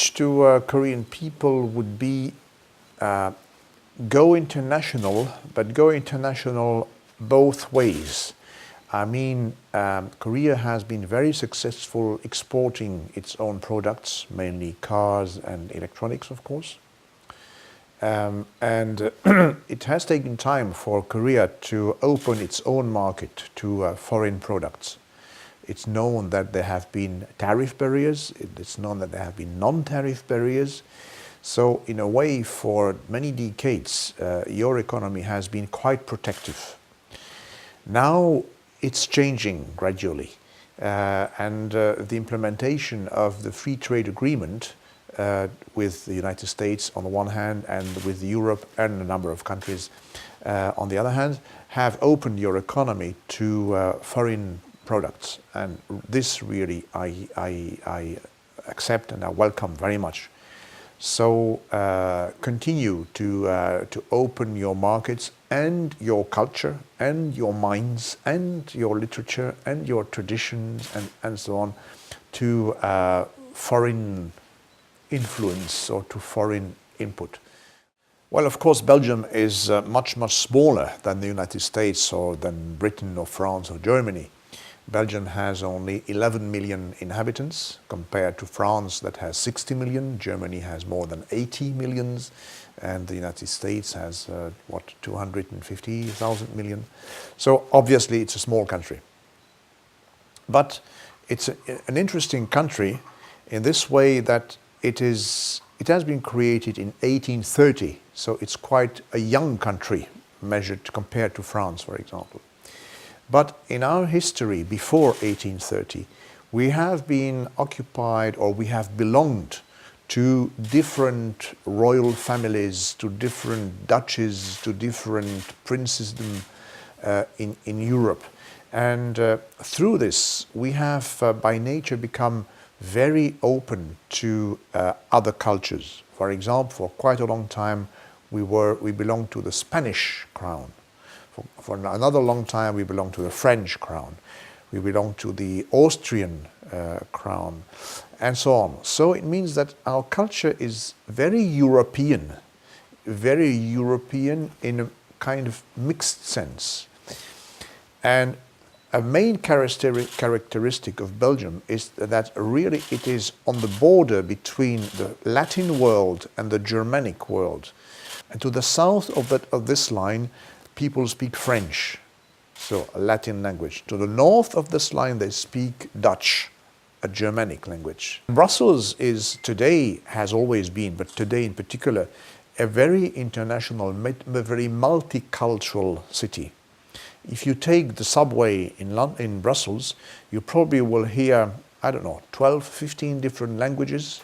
message to Korean people would be go international, but go international both ways. I mean, Korea has been very successful exporting its own products, mainly cars and electronics, of course. It has taken time for Korea to open its own market to foreign products. It's known that there have been tariff barriers, it's known that there have been non-tariff barriers. So in a way, for many decades, your economy has been quite protective. Now it's changing gradually. The implementation of the free trade agreement with the United States on the one hand and with Europe and a number of countries on the other hand have opened your economy to foreign products, and this really I accept and I welcome very much. So continue to open your markets and your culture and your minds and your literature and your traditions and so on to foreign influence or to foreign input. Well, of course, Belgium is much smaller than the United States or than Britain or France or Germany. Belgium has only 11 million inhabitants compared to France that has 60 million, Germany has more than 80 million, and the United States has, 250,000 million. So obviously it's a small country. But it's an interesting country in this way that it has been created in 1830, so it's quite a young country measured compared to France, for example. But in our history before 1830, we have been occupied or we have belonged to different royal families, to different duchies, to different princesdom in Europe. And through this, we have by nature become very open to other cultures. For example, for quite a long time, we belonged to the Spanish crown. For another long time, we belonged to the French crown. We belonged to the Austrian crown, and so on. So it means that our culture is very European in a kind of mixed sense. And a main characteristic of Belgium is that really it is on the border between the Latin world and the Germanic world. And to the south of this line, people speak French, so a Latin language. To the north of this line, they speak Dutch, a Germanic language. Brussels has always been, but today in particular, a very international, a very multicultural city. If you take the subway in Brussels, you probably will hear, 12, 15 different languages,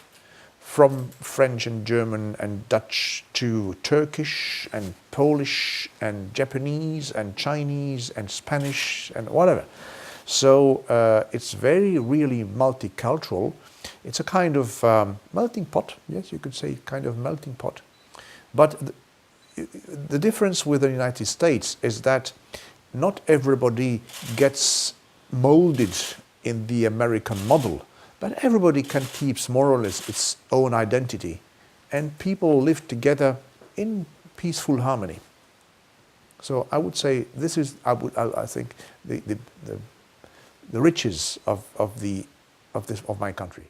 from French and German and Dutch to Turkish and Polish and Japanese and Chinese and Spanish and whatever. So it's really multicultural. It's a kind of melting pot, yes, you could say kind of melting pot. But the difference with the United States is that not everybody gets molded in the American model. But everybody can keep more or less its own identity, and people live together in peaceful harmony. So I would say this is, I think, the riches of my country.